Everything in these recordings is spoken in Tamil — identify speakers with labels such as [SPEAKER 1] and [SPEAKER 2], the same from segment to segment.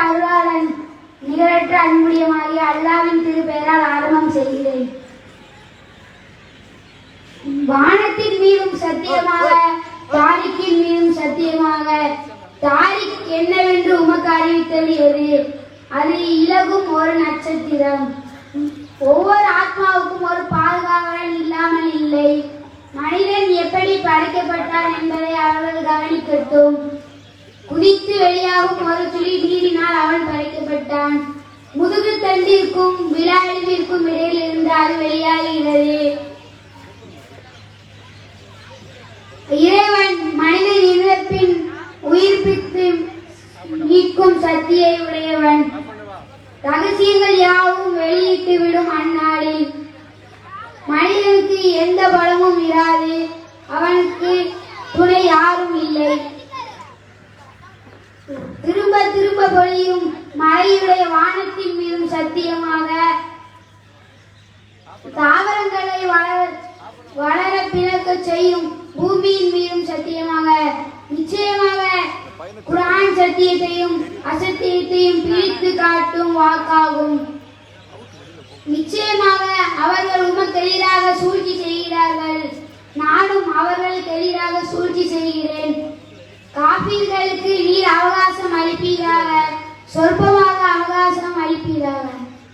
[SPEAKER 1] அருளாளன் நிகரற்ற அன்புடையமாகிய அல்லாஹ்வின் திருப்பெயரால் ஆரம்பம் செய்கிறேன். வானத்தின் மீதும் சத்தியமாக, தாரிக்கின் மீதும் சத்தியமாக. தாரிக் என்னவென்று உமக்கு அறிவித்தது? அது இலகும் ஒரு நட்சத்திரம். ஒவ்வொரு ஆத்மாவுக்கும் ஒரு பாதுகாவலன் இல்லாமல் இல்லை. மனிதன் எப்படி படைக்கப்பட்டான் என்பதை அவர்கள் கவனிக்கட்டும். குதித்து வெளியாகும் ஒரு துளி நீரினால் அவன் படைக்கப்பட்டான். முதுகு தண்டிற்கும் விழா எலும்பிற்கும் இடையில் இருந்து அது வெளியாகிறது. இறைவன் மனிதன் இறப்பின் உயிர்ப்பித்து நீக்கும் சக்தியை உடையவன். ரகசியங்கள் யாவும் வெளியிட்டு விடும் அந்நாளில் மனிதனுக்கு எந்த பலமும் இராது. அவனுக்கு துணை யாரும் இல்லை. திரும்ப திரும்ப பொழியும் மழையுடைய வானத்தின் மீதும் சத்தியமாக, தாவரங்களை வளர பிறக்க செய்யும் பூமியின் மீதும் சத்தியமாக. நிச்சயமாக குர்ஆன் சத்தியத்தையும் அசத்தியத்தையும் பிரித்து காட்டும் வாக்காகும். நிச்சயமாக அவர்கள் உமக்கு எதிராக சூழ்ச்சி செய்கிறார்கள், நானும் அவர்களுக்கு எதிராக சூழ்ச்சி செய்கிறேன். காபீர்களுக்கு நீர் அவகாசம் அளிப்பீராக, சொற்பமாக அவகாசம் அளிப்பீராக.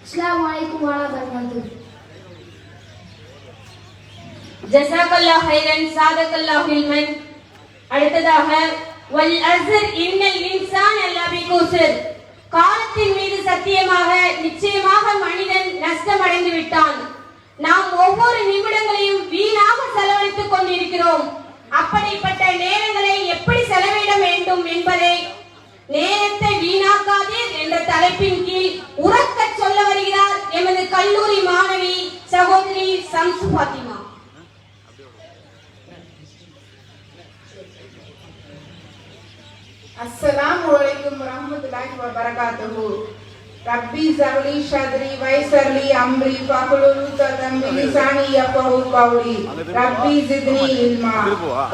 [SPEAKER 1] அஸ்ஸலாமு அலைக்கும் வரஹ்மத்துல்லாஹி.
[SPEAKER 2] ஜஸாக்கல்லாஹு ஹைரன், சாதக்கல்லாஹு இல்மன். அடுத்ததாக வல் அஸ்ர் இன்னல் இன்சான லஃபீ குஸ்ர். காலத்தின் மீது சத்தியமாக, நிச்சயமாக மனிதன் நஷ்டமடைந்து விட்டான். நாம் ஒவ்வொரு நிமிடங்களையும் வீணாக செலவழித்துக் கொண்டிருக்கிறோம். அப்படிப்பட்ட நேரங்களை எப்படி செலவிட வேண்டும் என்பதை நேரத்தை வீணாக்காதீர் என்ற தலைப்பின் கீழ் உறக்க சொல்ல வருகிறார் எமது கல்லூரி மாணவி சகோதரி சம்சு ஃபாத்திமா.
[SPEAKER 3] अस्सलामु अलैकुम वरहमतुल्लाहि वबरकातुहू. रब्बी ज़रली शदरी वयसरली अम्री फहलुल उक़दम बिलिसानी यफ़क़हू क़ौली रब्बी ज़िदनी इल्मा.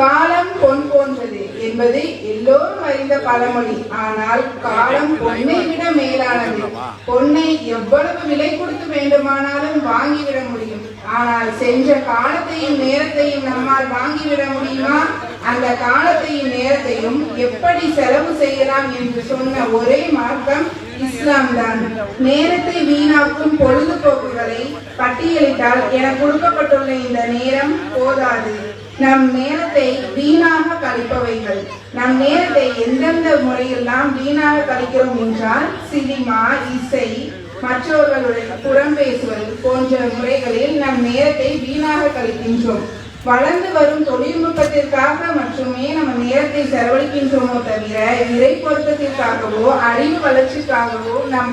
[SPEAKER 3] காலம் பொன் போன்றது என்பது எல்லோரும் அறிந்த பழமொழி. ஆனால் காலம் பொன்னை விட மேலானது. பொன்னை எவ்வளவு விலை கொடுத்து வேண்டுமானாலும் வாங்கிவிட முடியும். ஆனால் சென்ற காலத்தையும் நேரத்தையும் நம்மால் வாங்கிவிட முடியுமா? அந்த காலத்தையும் நேரத்தையும் எப்படி செலவு செய்யலாம் என்று சொன்ன ஒரே மார்க்கம் இஸ்லாம் தான். நேரத்தை வீணாக்கும் பொழுதுபோக்குகளை பட்டியலிட்டால் என கொடுக்கப்பட்டுள்ள இந்த நேரம் போதாது. நம் நேரத்தை வீணாக கழிப்பவைகள். நம் நேரத்தை எந்தெந்த முறையெல்லாம் வீணாக கழிக்கிறோம் என்றால் சினிமா, இசை, மற்றவர்களுடன் புறம் பேசுவது போன்ற முறைகளில் நம் நேரத்தை வீணாக கழிக்கின்றோம். வளர்ந்து வரும் தொழில்நுட்பத்திற்காக மட்டுமே நம்ம நேரத்தை செலவழிக்கின்றோமோ தவிர இறை பொருத்தத்திற்காகவோ அறிவு வளர்ச்சிக்காகவோ நம்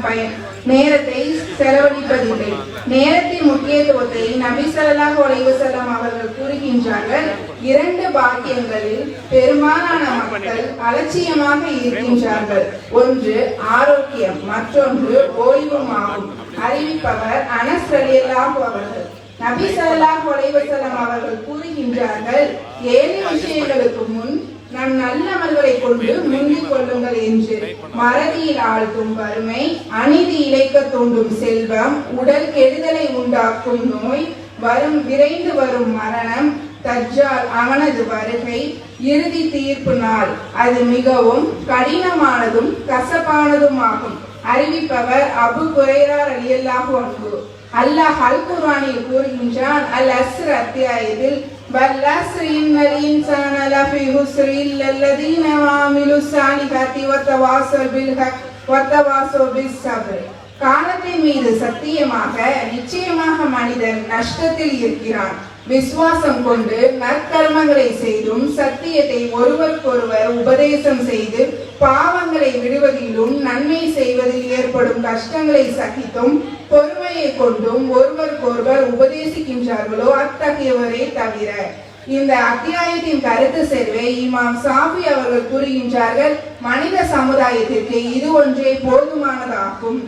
[SPEAKER 3] நேரத்தை செலவழிப்பதில்லை. நேரத்தின் முக்கியத்துவத்தை நபி ஸல்லல்லாஹு அலைஹி வஸல்லம் அவர்கள் கூறுகின்றார்கள். 2 பாக்கியங்களில் பெரும்பாலான மக்கள் அலட்சியமாக இருக்கின்றார்கள். ஒன்று ஆரோக்கியம், மற்றொன்று ஓய்வுமாகும். அறிவிப்பவர் அனஸ் ரலியல்லாஹு அவர்கள். நபி ஸல்லல்லாஹு அலைஹி வஸல்லம் அவர்கள் கூறுகின்றார்கள், 7 விஷயங்களுக்கு முன் நம் நல்லமல்களை கொண்டு முந்திக் கொள்ளுங்கள் என்று. மறதியில் ஆழ்த்தும் வறுமை, அநீதி இழைக்க தூண்டும் செல்வம், உடல் கெடுதலை உண்டாக்கும் நோய், விரைந்து வரும் மரணம், தஜ்ஜால் அவனது வருகை, இறுதி தீர்ப்பு நாள் அது மிகவும் கடினமானதும் கசப்பானதும் ஆகும். அறிவிப்பவர் அபு ஹுரைரா ரலியல்லாஹு அன்ஹு. அல்லாஹ் அல் குர்ஆனில் கூறுகின்றான், அல் அஸ்ர் அத்தியாயத்தில், வல் அஸ்ரி இன்னல் இன்சான லஃபீ ஹுஸ்ர் இல்லல்லதீன ஆமிலுஸ் ஸாலிஹாத்தி வதவாஸவ் பில் ஹக் வதவாஸவ் பிஸ் ஸப்ர். காலத்தின் மீது சத்தியமாக, நிச்சயமாக மனிதன் நஷ்டத்தில் இருக்கிறான். விசுவாசம் கொண்டு நற்கர்மங்களை செய்தும் சத்தியத்தை ஒருவருக்கொருவர் உபதேசம் செய்து பாவங்களை விடுவதிலும் நன்மை செய்வதில் ஏற்படும் கஷ்டங்களை சகித்தும் பொறுமையை கொண்டும் ஒருவருக்கொருவர் உபதேசிக்கின்றார்களோ அத்தகையவரே தவிர. இந்த அத்தியாயத்தின் கருத்து செல்வே இமாம் சாஃபி அவர்கள் கூறுகின்றார்கள், மனித சமுதாயத்திற்கு இது ஒன்றே போதுமானதாகும்.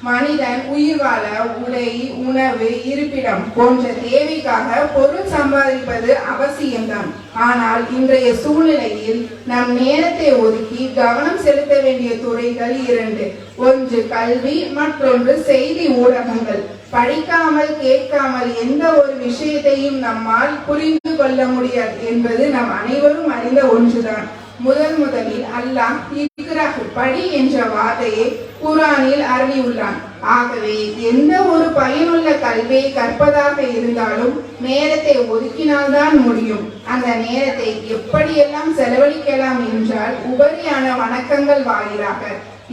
[SPEAKER 3] மனிதன் உயிர் வாழ உடை, உணவு, இருப்பிடம் போன்ற தேவைக்காக பொருள் சம்பாதிப்பது அவசியம்தான். ஆனால் இன்றைய சூழ்நிலையில் நம் நேரத்தை ஒதுக்கி கவனம் செலுத்த வேண்டிய துறைகள் இரண்டு. ஒன்று கல்வி, மற்றொன்று செய்தி ஊடகங்கள். படிக்காமல் கேட்காமல் எந்த ஒரு விஷயத்தையும் நம்மால் புரிந்து கொள்ள முடியாது என்பது நம் அனைவரும் அறிந்த ஒன்றுதான். முதலில் அல்லாஹ் இக்ரா படி என்ற வார்த்தையை குர்ஆனில் அருளியுள்ளான். ஆகவே எந்த ஒரு பயனுள்ள கல்வியை கற்பதாக இருந்தாலும் நேரத்தை ஒதுக்கினால்தான் முடியும். அந்த நேரத்தை எப்படியெல்லாம் செலவழிக்கலாம் என்றால், உபரியான வணக்கங்கள் வாயிலாக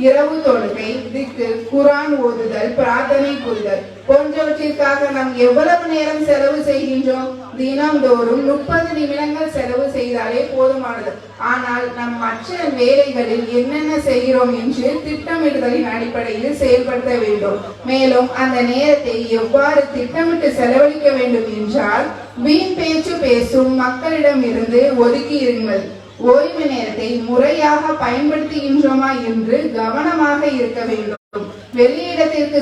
[SPEAKER 3] இரவு தொழுகை, திக்கு, குர்ஆன் ஓதுதல், பிரார்த்தனை புரிதல் போன்றவற்றிற்காக நாம் எவ்வளவு நேரம் செலவு செய்கின்றோம்? தினந்தோறும் 30 நிமிடங்கள் செலவு செய்தாலே போதுமானது. ஆனால் நம் மற்ற வேலைகளில் என்னென்ன செய்கிறோம் என்று திட்டமிடுதலின் அடிப்படையில் செயல்படுத்த வேண்டும். மேலும் அந்த நேரத்தை எவ்வாறு திட்டமிட்டு செலவழிக்க வேண்டும் என்றால், வீண் பேச்சு பேசும் மக்களிடம் இருந்து ஒதுக்கி இருங்கள். ஓய்வு நேரத்தை முறையாக பயன்படுத்துகின்றோமா என்று கவனமாக இருக்க வேண்டும். வெளியிடத்திற்கு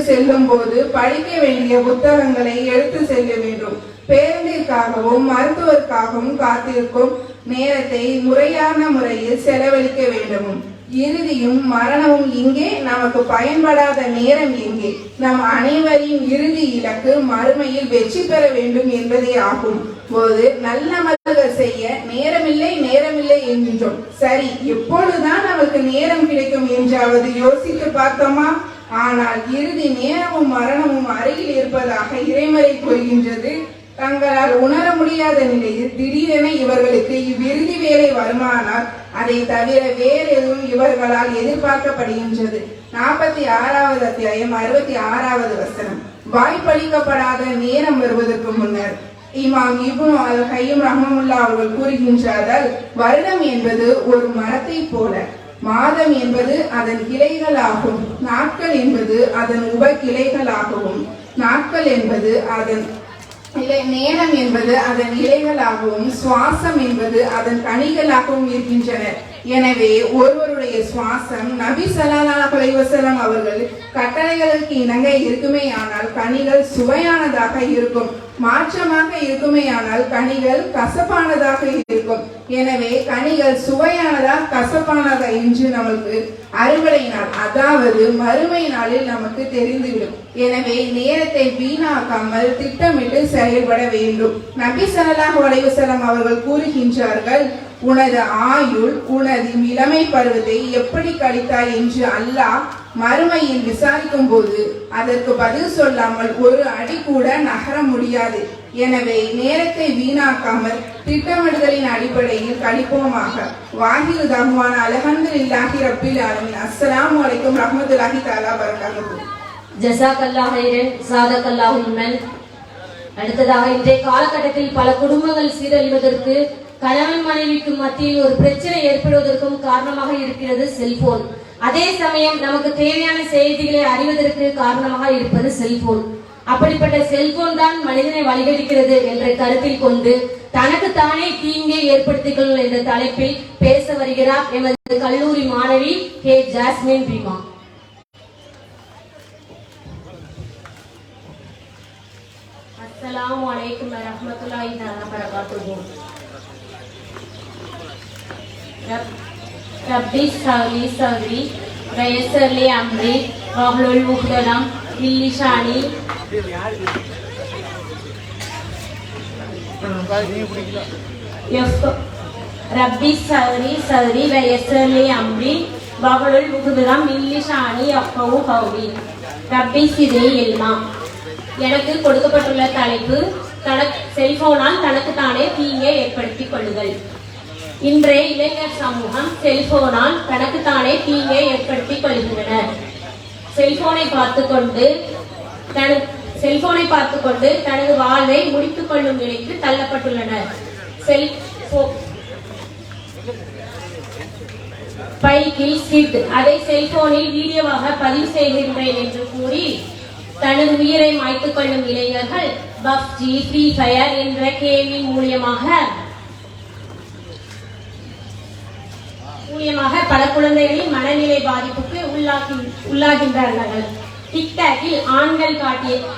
[SPEAKER 3] செல்லும் போது படிக்க வேண்டிய புத்தகங்களை எடுத்து செல்ல வேண்டும். பேருந்திற்காகவும் மருத்துவருக்காகவும் காத்திருக்கும் நேரத்தை முறையான முறையில் செலவழிக்க வேண்டும். இறுதியும் மரணமும் இங்கே, நமக்கு பயன்படாத நேரம் எங்கே? நம் அனைவரின் இறுதி இலக்கு மறுமையில் வெற்றி பெற வேண்டும் என்பதே ஆகும். போது நல்ல அமல்கள் செய்ய நேரமில்லை என்கின்றோம். சரி, எப்பொழுதுதான் நமக்கு நேரம் கிடைக்கும் என்றாவது யோசித்து பார்த்தோமா? ஆனால் இறுதி நேரமும் மரணமும் அருகில் இருப்பதாக இறைமறை கூறுகின்றது. தங்களால் உணர முடியாத நிலையில் திடீரென இவர்களுக்கு இவ்விறுதி வேலை வருமானால் அதை தவிர வேறு எதுவும் இவர்களால் எதிர்பார்க்கப்படுகின்றது. 46வது அத்தியாயம் 66வது வசனம். வாய்ப்பளிக்கப்படாத நேரம் வருவதற்கு முன்னர் இமாம் இப்னு அல் கையும் ரஹ்மத்துல்லாஹி அவர்கள் கூறுகின்றார்கள், வருடம் என்பது ஒரு மரத்தை போல, மாதம் என்பது அதன் கிளைகள் ஆகும், நாட்கள் என்பது அதன் உப கிளைகள் ஆகவும், நாட்கள் என்பது அதன் நேரம் என்பது அதன் இலைகளாகவும், சுவாசம் என்பது அதன் கனிகளாகவும் இருக்கின்றன. எனவே ஒருவருடைய சுவாசம் நபி ஸல்லல்லாஹு அலைஹி வஸல்லம் அவர்கள் கட்டளைகளுக்கு இணங்க இருக்குமே ஆனால் கனிகள் சுவையானதாக இருக்கும். மாற்றமாக இருக்குமே ஆனால் கனிகள் கசப்பானதாக இருக்கும். எனவே கனிகள் சுவையானதா கசப்பானதா என்று நமக்கு அறுவடை நாள், அதாவது மறுமை நாளில் நமக்கு தெரிந்துவிடும். எனவே நேரத்தை வீணாக்காமல் திட்டமிட்டு செயல்பட வேண்டும். நபி ஸல்லல்லாஹு அலைஹி வஸல்லம் அவர்கள் கூறுகின்றார்கள், உனது ஆயுள், உனது இளமை பருவத்தை எப்படி கழித்தாய் என்று அல்லாஹ் மறுமையில் விசாரிக்கும் போது அதற்கு பதில் சொல்லாமல் ஒரு அடி கூட நகர முடியாது. எனவே நேரத்தை வீணாக்காமல் திட்டமிடுதலின் அடிப்படையில் கழிப்போமாக. வாஹிரு தஹ்வான அல்ஹம்துலில்லாஹி ரப்பில் ஆலமீன். அஸ்ஸலாமு அலைக்கும் ரஹ்மத்துல்லாஹி தஆலா பரகாத்துஹு.
[SPEAKER 2] ஜஸாக்கல்லாஹு ஹைரன், ஸாதக்கல்லாஹு இல்மன். அடுத்ததாக, இன்றைய காலகட்டத்தில் பல குடும்பங்கள் சீரழிவதற்கு, கணவன் மனைவிக்கு மத்தியில் ஒரு பிரச்சனை ஏற்படுவதற்கும் காரணமாக இருக்கிறது செல்போன். அதே சமயம் நமக்கு தேவையான செய்திகளை அறிவதற்கு காரணமாக இருப்பது செல்போன். அப்படிப்பட்ட செல்போன் தான் மனிதனை வழிகெடுக்கிறது என்ற கருத்தில் கொண்டு தனக்கு தானே தீங்கை ஏற்படுத்திக் கொள்ளும் என்ற தலைப்பில் பேச வருகிறார் எமது கல்லூரி மாணவி கே ஜாஸ்மின் பீமா. அஸ்ஸலாமு அலைக்கும் வரஹ்மத்துல்லாஹி வபரகாத்துஹு. ரப்பி ஸல்லி ஸல்லி வயஸர்லி அம்ரி வஹ்லுல் உக்தலம் மின் லிசானி. ரப்பி ஸல்லி ஸல்லி வயஸர்லி அம்ரி வஹ்லுல் உக்தலம் மின் லிசானி யஃகஹு கௌலி. ரப்பி ஸித்னி இல்மா. எனக்கு கொடுக்கப்பட்டுள்ள தலைப்பு, செல்போனால் தனக்கு தானே தீங்கை ஏற்படுத்திக் கொள்ளுதல். இன்றைய இளைஞர் சமூகம் செல்போனால் தனக்கு தானே தீங்கை ஏற்படுத்திக் கொள்கின்றனர். செல்போனை பார்த்துக்கொண்டு தனது வாழ்வை முடித்துக் கொள்ளும் நிலைக்கு தள்ளப்பட்டுள்ளனர். பைக்கில் சிட், அதை செல்போனில் வீடியோவாக பதிவு செய்கின்றேன் என்று கூறி தனது உயிரை மாய்த்துக் கொள்ளும் இளைஞர்கள் பப்ஜி, ஃப்ரீ ஃபயர் என்ற கேமிங் மூலியமாக பல குழந்தைகளின் மனநிலை பாதிப்புக்கு உள்ளாகின்றார்கள். டிக்டாக்கில்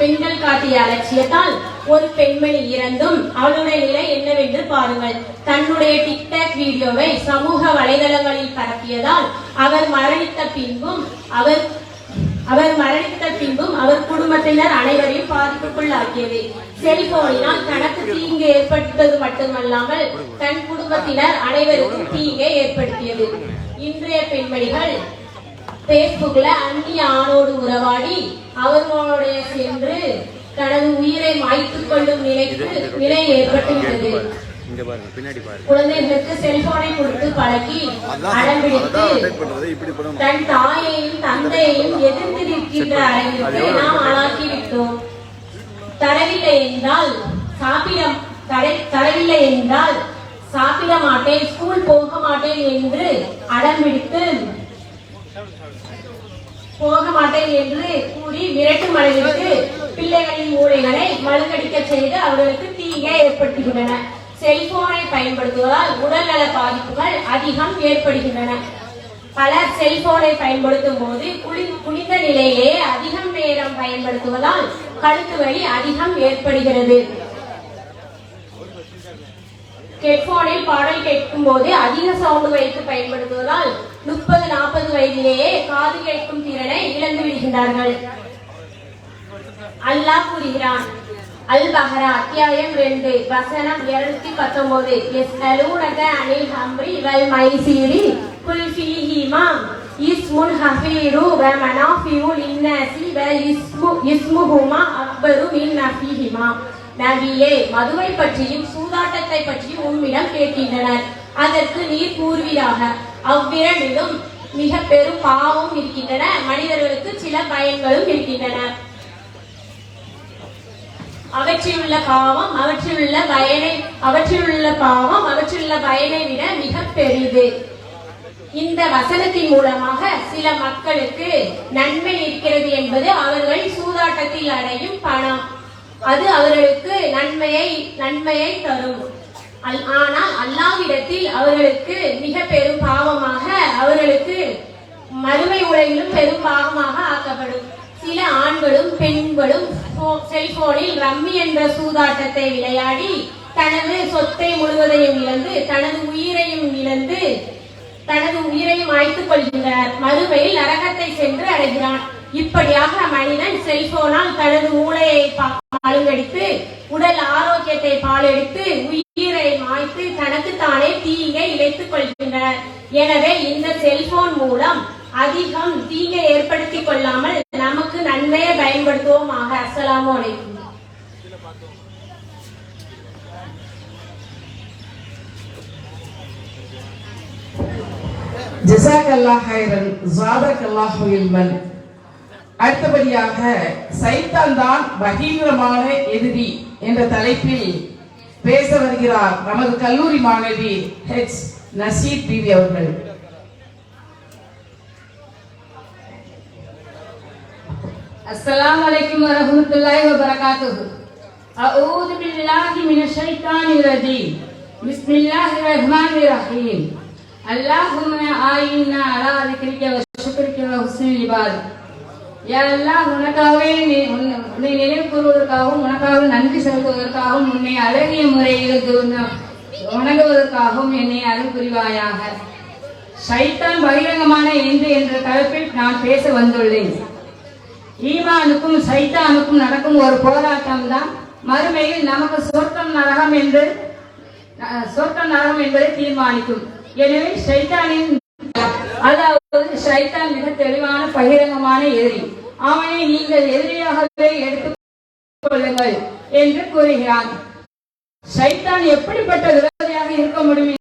[SPEAKER 2] பெண்கள் காட்டிய அலட்சியத்தால் ஒரு பெண்மணி இறந்தும் அவளுடைய நிலை என்னவென்று பாருங்கள். தன்னுடைய டிக்டாக் வீடியோவை சமூக வலைதளங்களில் பரப்பியதால் அவர் மரணித்த பின்பும் அவர் குடும்பத்தினர் அனைவரையும் பாதிப்புக்குள்ளாக்கியது. செல்போனினால் தனக்கு தீங்கு ஏற்பட்டது மட்டுமல்லாமல் தன் குடும்பத்தினர் அனைவருக்கும் தீங்கை ஏற்படுத்தியது. இன்றைய பெண்மணிகள் பேஸ்புக்ல அந்நிய ஆணோடு உறவாடி அவர்களுடைய சென்று தனது உயிரை மாய்த்துக் கொள்ளும் நிலை ஏற்பட்டுள்ளது. குழந்தைகளுக்கு செல்போனை கொடுத்து பழக்கி அடம்பிடித்து தன் தாயையும் தந்தையையும் எதிர்த்து நிற்கின்ற அளவிற்கு நாம் ஆளாக்கிவிட்டோம். தரவில்லை என்றால் சாப்பிட மாட்டேன், ஸ்கூல் போக மாட்டேன் என்று அடம்பிடித்து கூறி மிரட்டும் அளவிற்கு பிள்ளைகளின் மூளைகளை மழுங்கடிக்க செய்து அவர்களுக்கு தீங்கை ஏற்படுத்துகின்றன. செல்போனை பயன்படுத்துவதால் உடல்நல பாதிப்புகள் அதிகம் ஏற்படுகின்றன. பலர் செல்போனை பயன்படுத்தும் போது குனிந்த நிலையிலேயே அதிகம் நேரம் பயன்படுத்துவதால் கழுத்து வலி அதிகம் ஏற்படுகிறது. ஹெட்போனில் பாடல் கேட்கும் போது அதிக சவுண்ட் வைத்து பயன்படுத்துவதால் 30-40 வயதிலேயே காது கேட்கும் திறனை இழந்து விடுகின்றார்கள். அல்லாஹ் கூறுகிறான், அல்-பஹரா அத்தியாயம் 2 வசனம் 219, யஸ்அலூனக அனில் ஹம்ரி வல் மைசிரி குல் ஃபீஹிமா இஸ்முன் ஹஃபீரு வ மனாஃபிஉ லின்னாஸி வ இஸ்முஹுமா அக்பரு மின் நஃபிஹிமா. நபியே, மதுவை பற்றியும் சூதாட்டத்தை பற்றியும் உம்மிடம் கேட்கின்றனர். அதற்கு நீர் கூறுவீராக, அவ்விரண்டிலும் மிக பெரும் பாவம் இருக்கின்றன, மனிதர்களுக்கு சில பயன்களும் இருக்கின்றன. அவற்றிலுள்ள பயனை விட மிக பெரிது. இந்த வசனத்தின் மூலமாக சில மக்களுக்கு நன்மை இருக்கிறது என்பது அவர்கள் சூதாட்டத்தில் அடையும் பணம். அது அவர்களுக்கு நன்மையை தரும். ஆனால் அல்லாஹ்விடத்தில் அவர்களுக்கு மிக பெரும் பாவமாக, அவர்களுக்கு மறுமை உலகிலும் பெரும் பாவமாக ஆக்கப்படும். சில ஆண்களும் பெண்களும் செல்போனில் ரம்மி என்ற சூதாட்டத்தை விளையாடி தனது சொத்தை முழுவதையும் இழந்து தனது உயிரையும் மாய்த்துக் கொள்கின்றனர். மறுமையில் நரகத்தை சென்று அடைகிறான். இப்படியாக மனிதன் செல்போனால் தனது மூளையை பாலுங்கடித்து உடல் ஆரோக்கியத்தை பாலெடுத்து உயிரை மாய்த்து தனக்கு தானே தீங்கை இழைத்துக் கொள்கின்றனர். எனவே இந்த செல்போன் மூலம் அதிகம் தீங்கை ஏற்படுத்திக் கொள்ளாமல் நமக்கு நன்மையை பயன்படுத்துவோமாக. அஸ்ஸலாமு அலைக்கும்.
[SPEAKER 4] ஜஸாக்கல்லாஹ் ஹைரன், ஸாதக்கல்லாஹு இல்மன். அடுத்தபடியாக சைத்தான் தான் பகீரமான எதிரி என்ற தலைப்பில் பேச வருகிறார் நமது கல்லூரி மாணவி ஹெச் நசீத் பிவி அவர்கள்.
[SPEAKER 5] अस्सलामु अलैकुम वरहमतुल्लाहि वबरकातुहू। अऊज़ु बिल्लाहि मिनश शैतानिर रजीम। बिस्मिल्लाहिर रहमानिर रहीम। अल्लाहुम्मा आइन्ना अला ज़िक्रिका व शुक्रिका व हुस्निल इबादत. யா அல்லாஹ், உனக்காகவே உன்னை நினைவு கூறுவதற்காகவும் உனக்காக நன்றி செலுத்துவதற்காகவும் உன்னை அழகிய முறையில் வணங்குவதற்காகவும் என்னை அருள் புரிவாயாக. ஷைத்தான் பகிரங்கமான என்ற தலைப்பில் நான் பேச வந்துள்ளேன். ஈமானுக்கும் சைத்தானுக்கும் நடக்கும் ஒரு போராட்டம் தான் மறுமையில் நமக்கு சொர்க்கம் நரகம் என்பதை தீர்மானிக்கும். எனவே ஷைத்தான் மிக தெளிவான பகிரங்கமான எதிரி. அவனை நீங்கள் எதிரியாகவே எடுத்துக் கொள்ளுங்கள் என்று கூறுகிறான். ஷைத்தான் எப்படிப்பட்ட விரோதியாக இருக்க முடியும்